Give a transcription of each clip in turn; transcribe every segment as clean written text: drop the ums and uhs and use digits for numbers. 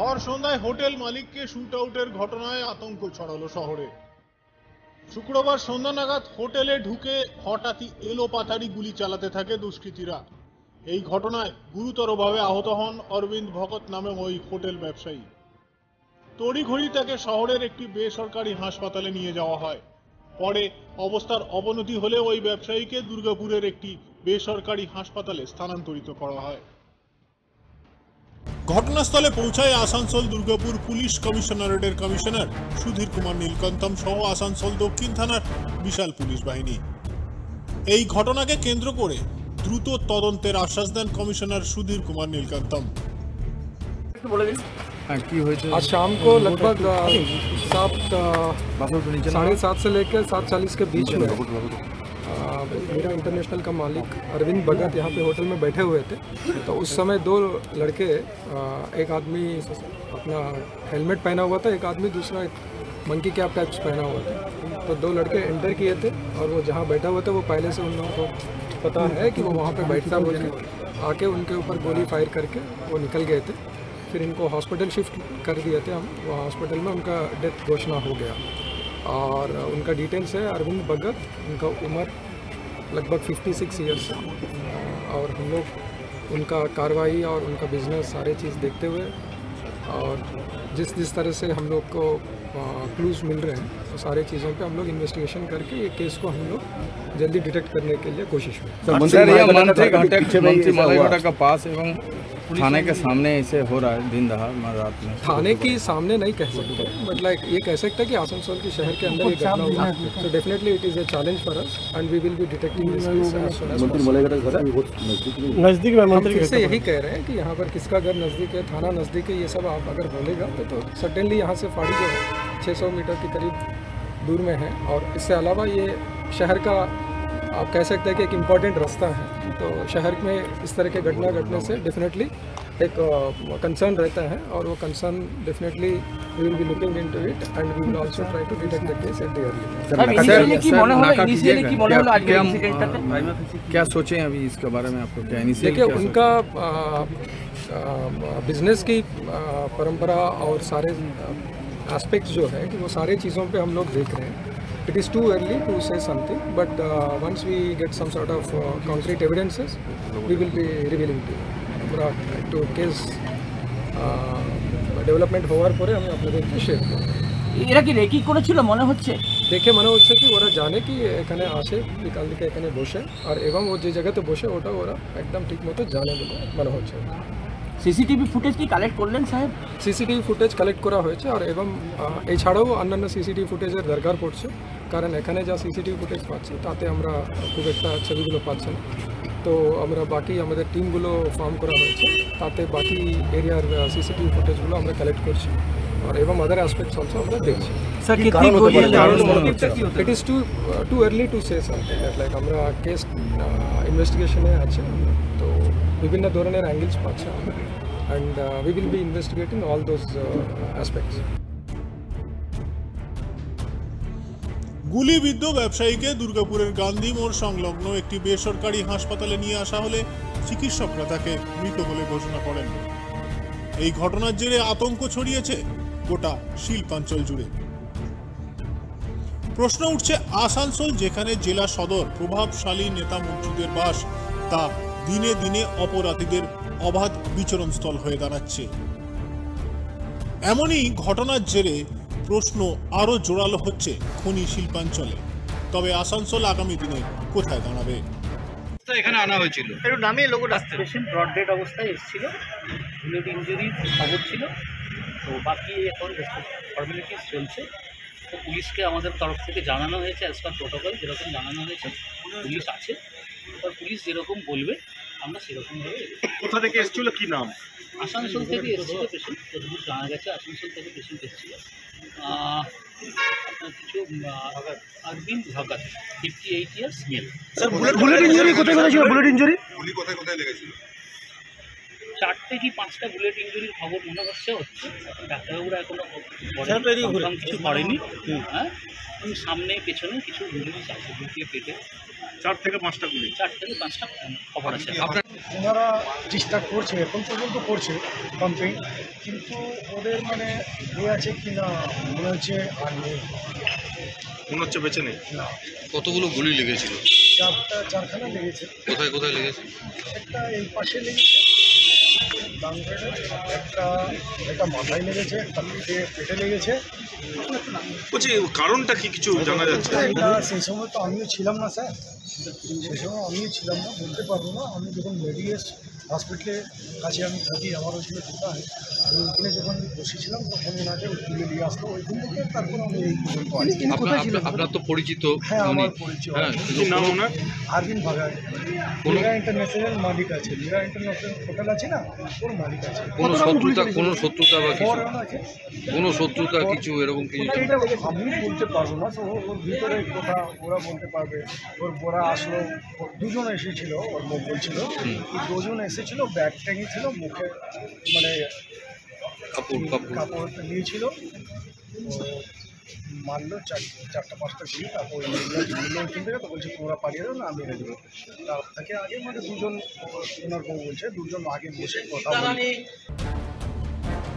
ভর সন্ধ্যায় হোটেল মালিককে শুট আউটের ঘটনায় আতঙ্ক ছড়ালো শহরে। শুক্রবার সন্ধ্যা নাগাদ হোটেলে ঢুকে হঠাৎই এলোপাতাড়ি গুলি চালাতে থাকে দুষ্কৃতীরা। এই ঘটনায় গুরুতরভাবে আহত হন অরবিন্দ ভগত নামে ওই হোটেল ব্যবসায়ী। তড়িঘড়ি তাকে শহরের একটি বেসরকারি হাসপাতালে নিয়ে যাওয়া হয়। পরে অবস্থার অবনতি হলে ওই ব্যবসায়ীকে দুর্গাপুরের একটি বেসরকারি হাসপাতালে স্থানান্তরিত করা হয়। ঘটনাস্থলে পৌঁছায় আসানসোল দুর্গাপুর পুলিশ কমিশনারেটের কমিশনার সুধীর কুমার নীলকান্তম সহ আসানসোল দক্ষিণ থানার বিশাল পুলিশ বাহিনী। এই ঘটনাকে কেন্দ্র করে দ্রুত তদন্তের আশ্বাস দেন কমিশনার सुधीर कुमार नीलकांतम। आज शाम को लगभग 7:30 से लेकर 7:40 के बीच में मेरा इंटरनेशनल का मालिक अरविंद भगत यहाँ पे होटल में बैठे हुए थे। तो उस समय दो लड़के, एक आदमी अपना हेलमेट पहना हुआ था, एक आदमी दूसरा मंकी कैप टाइप्स पहना हुआ था। तो दो लड़के एंटर किए थे और वो जहाँ बैठा हुआ था वो पहले से उन लोगों को पता है कि वो वहाँ पे बैठता बोल के आके उनके ऊपर गोली फायर करके वो निकल गए थे। फिर इनको हॉस्पिटल शिफ्ट कर दिए थे हम। वो हॉस्पिटल में उनका डेथ घोषणा हो गया और उनका डिटेल्स है अरविंद भगत, उनका उम्र लगभग 56 ईयर्स है। और हम लोग उनका कार्रवाई और उनका बिजनेस सारे चीज़ देखते हुए और जिस तरह से हम लोग को क्लूज मिल रहे हैं तो सारे चीज़ों पे हम लोग इन्वेस्टिगेशन करके ये केस को हम लोग जल्दी डिटेक्ट करने के लिए कोशिश हुई। मंत्री का पास एवं थाने के सामने ऐसे हो रहा है दिन दहाड़ रात में। थाने के सामने नहीं कह सकते, बट लाइक ये कह सकते हैं कि आसनसोल के शहर के अंदर ये घटना हुआ। So definitely it is a challenge for us and we will be detecting this case as soon as possible. नज़दीक में मंत्री फिर से यही कह रहे हैं कि यहाँ पर किसका घर नज़दीक है, थाना नज़दीक है, ये सब आप अगर बोलेगा तो सर्टेनली यहाँ से फाड़ी जो है 600 मीटर के करीब दूर में है। और इससे अलावा ये शहर का आप कह सकते हैं कि एक इम्पॉर्टेंट रास्ता है। तो शहर में इस तरह के घटना घटने से डेफिनेटली एक कंसर्न रहता है और वो concern definitely we will be looking into it and we will also try to detect the case at the early. क्या सोचें अभी इसके बारे में, आपको क्या इनिशिएटिव? देखिए उनका बिजनेस की परंपरा और सारे एस्पेक्ट्स जो है कि वो सारे चीज़ों पे हम लोग देख रहे हैं। It is too early to say something, but once we get some sort of concrete evidences, we will be revealing to you. To case development হওয়ার পরে আমি আপনাদেরকে শেয়ার করব। এরা কি রেকি করেছিল মনে হচ্ছে? দেখে মনে হচ্ছে কি ওরা জানে কি এখানে আসে বিকাল দিকে এখানে বসে আর এবং ও যে জায়গাতে বসে ওটা ওরা একদম ঠিক মতো জানে বলে মনে হচ্ছে। সিসিটিভি ফুটেজ কি কালেক্ট করলেন সাহেব? সিসিটিভি ফুটেজ কালেক্ট করা হয়েছে আর এবং এছাড়াও অন্যান্য সিসিটিভি ফুটেজের দরকার পড়ছে, কারণ এখানে যা সিসিটিভি ফুটেজ পাচ্ছি তাতে আমরা খুব একটা ছবিগুলো পাচ্ছি না। তো আমরা বাকি আমাদের টিমগুলো ফর্ম করা হয়েছে, তাতে বাকি এরিয়ার সিসিটিভি ফুটেজগুলো আমরা কালেক্ট করছি और एवं अदर एस्पेक्ट्स ऑल्सो हम लोग देखते हैं। It is too early to say something like আমরা কেস ইনভেস্টিগেশনে আছে, তো বিভিন্ন ধরনের অ্যাঙ্গেলস পাচ্ছি and we will be investigating all those aspects. গুলিবিদ্ধ ব্যবসায়ীকে দুর্গাপুরের গান্ধী মোড় সংলগ্ন একটি বেসরকারি হাসপাতালে নিয়ে আসা হলে চিকিৎসকরা তাকে মৃত বলে ঘোষণা করেন। এই ঘটনার জেরে আতঙ্ক ছড়িয়েছে গোটা শিল্পাঞ্চল জুড়ে। প্রশ্ন উঠছে, আসানসোল যেখানে জেলা সদর প্রভাবশালী নেতা মন্ত্রীদের বাস, তা দিনে দিনে অপরাধীদের অবাধ বিচরণস্থল হয়ে দাঁড়াচ্ছে। এমনই ঘটনার জেরে প্রশ্ন আরো জোরালো হচ্ছে খনি শিল্পাঞ্চলে। তবে আসানসোল আগামী দিনে কোথায় দাঁড়াবে? এখানে আনা হয়েছিল একটু নামিয়ে লোক আসছে। পেশেন্ট ব্রড ডেড অবস্থায় এসেছিল, বুলেট ইঞ্জুরি খবর ছিল, তো বাকি এখন ফর্মালিটিস চলছে। তো পুলিশকে আমাদের তরফ থেকে জানানো হয়েছে, অ্যাজ পার প্রোটোকল যেরকম জানানো হয়েছে পুলিশ আছে, আর পুলিশ যেরকম বলবে আমরা সেরকমভাবে। কোথা থেকে এসেছিল, কি নাম? আসানসোল থেকে এসেছিল পেশেন্ট, যতদূর জানা গেছে আসানসোল থেকে পেশেন্ট এসেছিল। আপনার কিছু Arabinda Bhagat 58 years male. Sir bullet injury কোথায় লেগেছিল? বুলেট ইনজুরি গুলি কোথায় লেগেছিল? 4টে কি 5টা বুলেট ইঞ্জুরির খবর মনে হচ্ছে ডাক্তারবাবুরা এখনো কনফার্ম কিছু করেনি। হ্যাঁ, সামনে পেছনে কিছু ইঞ্জুরিস আছে, বুকে পেটে 4 থেকে 5টা গুলি। 4 থেকে 5টা খবর আছে। ওনারা চেষ্টা করছে, এখন পর্যন্ত করছে কমপ্লেন, কিন্তু ওদের মানে এ আছে কি না মনে হচ্ছে আর নেই, মনে হচ্ছে বেঁচে নেই। না। কতগুলো গুলি লেগেছিল? চারখানা লেগেছে। কোথায় কোথায় লেগেছে? একটা এই পাশে লেগেছে ডানপেটে, একটা মাথায় লেগেছে, একটা পেটে লেগেছে। বলছি কারণটা কি কিছু জানা যাচ্ছে? এটা সেই সময় তো আমিও ছিলাম না স্যার, সেই সময় আমিও ছিলাম না, বলতে পারবো না। আমি যখন মেডিকেল হসপিটালের কাছে আমি থাকি, আমার ওইখানে যেতে হয়, আমি ওইখানে যখন বসেছিলাম তখন ওনাকে তুলে নিয়ে আসলো ওইখান থেকে, তারপর আমি এই পর্যন্ত আছি। আপনার তো পরিচিত? হ্যাঁ, আমার পরিচয়। হ্যাঁ, কি নাম ওনার? আরবিন ভাগাড়, মীরা ইন্টারন্যাশনাল মালিক আছে, মীরা ইন্টারন্যাশনাল হোটেল আছে না, ওর মালিক আছে। কোনো শত্রুতা বা কিছু? ওর আছে কোনো শত্রুতা কিছু এরকম কিছু? এটা আমি বলতে পারবো না, তো ওর ভিতরে কথা ওরা বলতে পারবে। ওরা আসলো, দুজন এসেছিল, ওর মুখ বলছিল, দুজন এসেছিল, ব্যাগ টেঙেছিল, মুখে মানে কাপড় নিয়েছিল, মারলো 4-5টা গুলি, তারপর ওইখান থেকে তো বলছে তোমরা পালিয়ে দাও না, আমি মেরে দেবো। তার থেকে আগে মানে দুজন, ওনার বউ বলছে দুজন আগে বসে কথা বলে।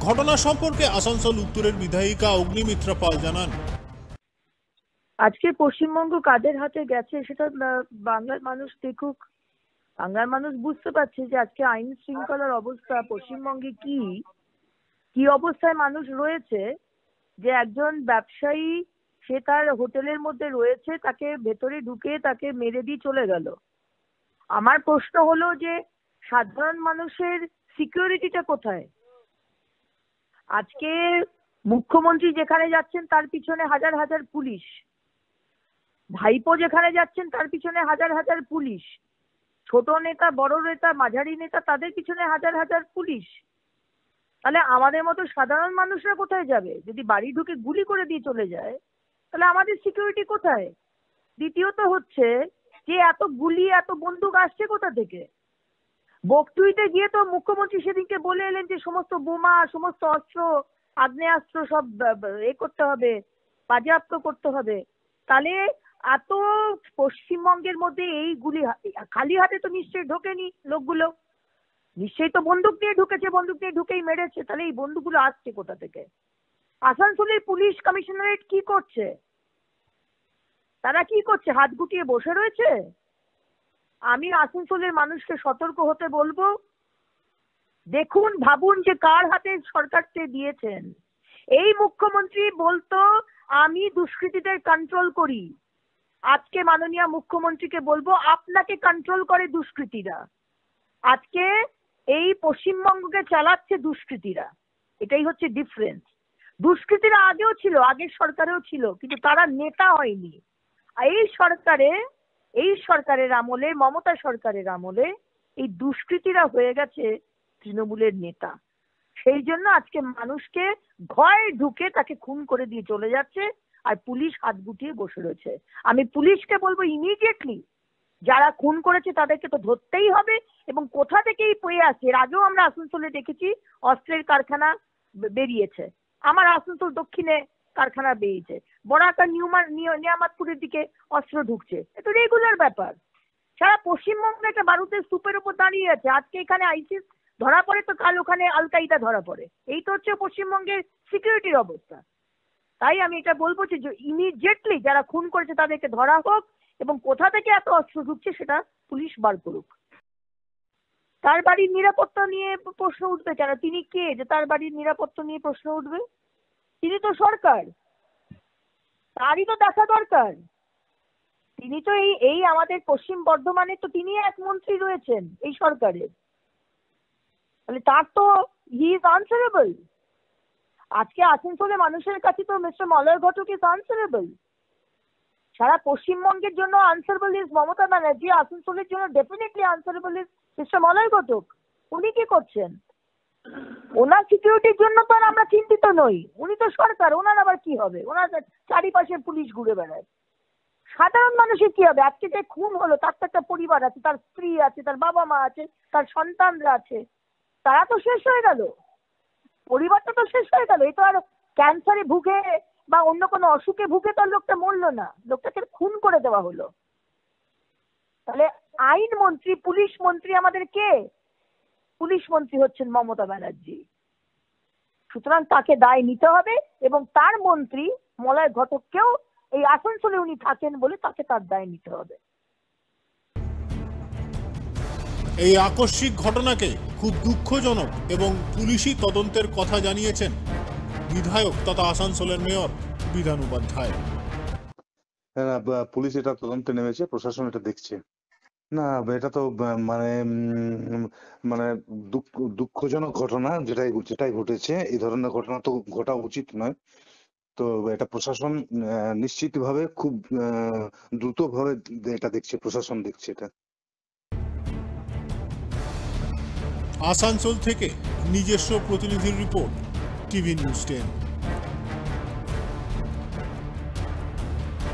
ঘটনা সম্পর্কে আসানসোল উত্তরের বিধায়িকা অগ্নিমিত্রা পাল জানান, আজকে পশ্চিমবঙ্গ কাদের হাতে গেছে সেটা বাংলার মানুষ দেখুক। বাংলার মানুষ বুঝতে পারছে যে আজকে আইন শৃঙ্খলার অবস্থা পশ্চিমবঙ্গে কি অবস্থায় মানুষ রয়েছে। যে একজন ব্যবসায়ী সে তার হোটেলের মধ্যে রয়েছে, তাকে ভেতরে ঢুকে তাকে মেরে দিয়ে চলে গেল। আমার প্রশ্ন হলো যে সাধারণ মানুষের সিকিউরিটিটা কোথায়? আজকে মুখ্যমন্ত্রী যেখানে যাচ্ছেন তার পিছনে হাজার হাজার পুলিশ, ভাইপো যেখানে যাচ্ছেন তার পিছনে হাজার হাজার পুলিশ, ছোট নেতা, বড় নেতা, মাঝারি নেতা, তাদের পিছনে হাজার হাজার পুলিশ। তাহলে আমাদের মতো সাধারণ মানুষরা কোথায় যাবে? যদি বাড়ি ঢুকে গুলি করে দিয়ে চলে যায় তাহলে আমাদের সিকিউরিটি কোথায়? দ্বিতীয়ত হচ্ছে যে এত গুলি এত বন্দুক আসছে কোথা থেকে? বকটুইতে গিয়ে তো মুখ্যমন্ত্রী সেদিনকে বলে এলেন যে সমস্ত বোমা, সমস্ত অস্ত্র, আগ্নেয়াস্ত্র সব করতে হবে, বাজেয়াপ্ত করতে হবে। তাহলে এত পশ্চিমবঙ্গের মধ্যে এই গুলি খালি হাতে তো নিশ্চয়ই ঢোকেনি লোকগুলো, নিশ্চয়ই তো বন্দুক নিয়ে ঢুকেছে, বন্দুক নিয়ে ঢুকেই মেরেছে। তাহলে এই বন্দুকগুলো আসছে কোথা থেকে? আসানসোলের পুলিশ কমিশনারেট কি করছে? তারা কি করছে? হাত গুটিয়ে বসে রয়েছে? আমি আসানসোলের মানুষকে সতর্ক হতে বলবো, দেখুন, ভাবুন যে কার হাতে সরকারকে দিয়েছেন। এই মুখ্যমন্ত্রী বলতো আমি দুষ্কৃতীদের কন্ট্রোল করি, আজকে মাননীয় মুখ্যমন্ত্রীকে বলবো আপনাকে কন্ট্রোল করে দুষ্কৃতীরা। আজকে এই পশ্চিমবঙ্গকে চালাচ্ছে দুষ্কৃতীরা, এটাই হচ্ছে ডিফারেন্স। দুষ্কৃতীরা আগেও ছিল, আগের সরকারেও ছিল, কিন্তু তারা নেতা হয়নি। এই সরকারের আমলে, মমতা সরকারের আমলে এই দুষ্কৃতীরা হয়ে গেছে তৃণমূলের নেতা। সেই জন্য আজকে মানুষকে ভয় ঢুকে তাকে খুন করে দিয়ে চলে যাচ্ছে, আর পুলিশ হাত গুটিয়ে বসে রয়েছে। আমি পুলিশকে বলবো ইমিডিয়েটলি যারা খুন করেছে তাদেরকে তো ধরতেই হবে, এবং কোথা থেকেই পেয়ে আসছে। এর আগেও আমরা আসানসোলে দেখেছি অস্ত্রের কারখানা বেরিয়েছে, আমার আসানসোল দক্ষিণে কারখানা বেরিয়েছে, বড়াকা নিয়ামতপুরের দিকে অস্ত্র ঢুকছে। এটা রেগুলার ব্যাপার। সারা পশ্চিমবঙ্গে একটা বারুদের স্তূপের উপর দাঁড়িয়ে আছে, আজকে এখানে আইসিস ধরা পড়ে তো কাল ওখানে আল কায়দা ধরা পড়ে। এই তো হচ্ছে পশ্চিমবঙ্গের সিকিউরিটির অবস্থা। তাই আমি এটা বলবো যে ইমিডিয়েটলি যারা খুন করেছে তাদেরকে ধরা হোক, এবং কোথা থেকে এত অস্ত্র ঢুকছে সেটা পুলিশ বার করুক। তার বাড়ির নিরাপত্তা নিয়ে প্রশ্ন উঠবে কেন? তিনি কে যে তার বাড়ির নিরাপত্তা নিয়ে প্রশ্ন উঠবে? তিনি তো সরকার, তারই তো দেখা দরকার। তিনি তো এই আমাদের পশ্চিম বর্ধমানে তো তিনি এক মন্ত্রী রয়েছেন এই সরকারের, তাহলে তার তো হি ইজ আনসারেবল। আজকে আসানসোলে মানুষের কাছে তো Mister Malay Ghatak is answerable. সারা পশ্চিমবঙ্গের জন্য আনসারেবল ইজ মমতা ব্যানার্জি, আসানসোলের জন্য definitely answerable is Mister Malay Ghatak. উনি কি করছেন? ওনার সিকিউরিটির জন্য তো আমরা চিন্তিত নই, উনি তো সরকার, ওনার আবার কি হবে? ওনার চারিপাশে পুলিশ ঘুরে বেড়ায়। সাধারণ মানুষের কি হবে? আজকে যে খুন হলো তার তো একটা পরিবার আছে, তার স্ত্রী আছে, তার বাবা মা আছে, তার সন্তানরা আছে। তারা তো শেষ হয়ে গেল, পরিবারটা তো শেষ হয়ে গেল। এই তো আর ক্যান্সারে ভুগে বা অন্য কোনো অসুখে ভুগে তো আর লোকটা মরলো না, লোকটাকে খুন করে দেওয়া হলো। তাহলে আইন মন্ত্রী, পুলিশ মন্ত্রী আমাদের কে? পুলিশ মন্ত্রী হচ্ছেন মমতা ব্যানার্জি। সুতরাং তাকে দায় নিতে হবে এবং তার মন্ত্রী মলয় ঘটককেও এই আসানসোলে উনি থাকেন বলে তাকে তার দায় নিতে হবে। এই আকস্মিক ঘটনাকে খুব দুঃখজনক এবং পুলিশি তদন্তের কথা জানিয়েছেন বিধায়ক তথা আসানসোলের মেয়র বিধান উপাধ্যায়। পুলিশ এটা তদন্তে নেমেছে, প্রশাসন এটা দেখছে। না, এটা তো মানে মানে দুঃখজনক ঘটনা যেটাই ঘটেছে। এই ধরনের ঘটনা তো ঘটা উচিত নয়। তো এটা প্রশাসন নিশ্চিতভাবে খুব দ্রুতভাবে এটা দেখছে, প্রশাসন দেখছে এটা। আসানসোল থেকে নিজস্ব প্রতিনিধির রিপোর্ট, টিভি নিউজ 10।